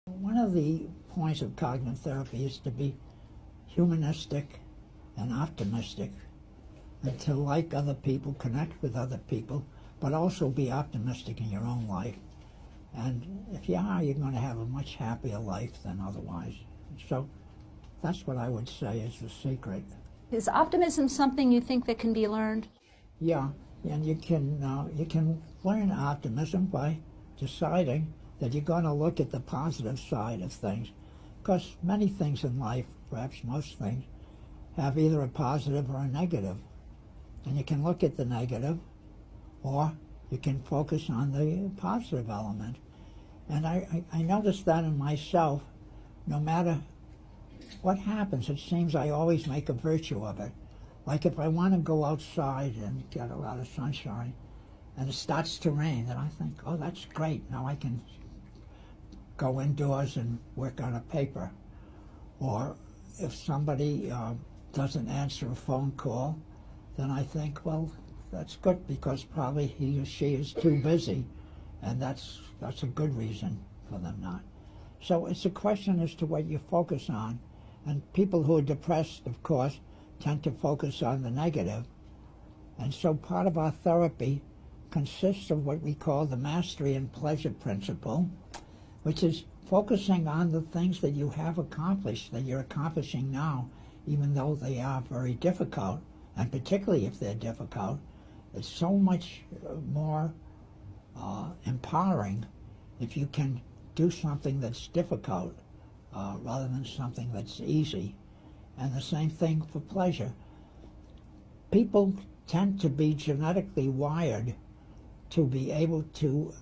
One of the points of cognitive therapy is to be humanistic and optimistic, and to like other people, connect with other people, but also be optimistic in your own life. And if you are, you're going to have a much happier life than otherwise. So that's what I would say is the secret. Is optimism something you think that can be learned? Yeah, and you can learn optimism by deciding that you're going to look at the positive side of things, because many things in life, perhaps most things, have either a positive or a negative. And you can look at the negative, or you can focus on the positive element. And I noticed that in myself. No matter what happens, it seems I always make a virtue of it. Like if I want to go outside and get a lot of sunshine, and it starts to rain, then I think, oh, that's great. Now I can go indoors and work on a paper. Or if somebody doesn't answer a phone call, then I think, well, that's good, because probably he or she is too busy, and that's a good reason for them not. So it's a question as to what you focus on. And people who are depressed, of course, tend to focus on the negative. And so part of our therapy consists of what we call the mastery and pleasure principle, which is focusing on the things that you have accomplished, that you're accomplishing now, even though they are very difficult, and particularly if they're difficult. It's so much more empowering if you can do something that's difficult rather than something that's easy. And the same thing for pleasure. People tend to be genetically wired to be able to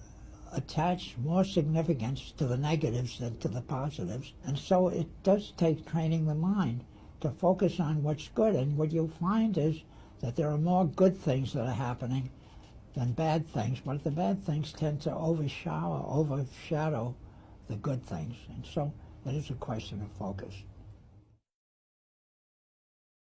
attach more significance to the negatives than to the positives. And so it does take training the mind to focus on what's good. And what you'll find is that there are more good things that are happening than bad things, but the bad things tend to overshadow the good things. And so it is a question of focus.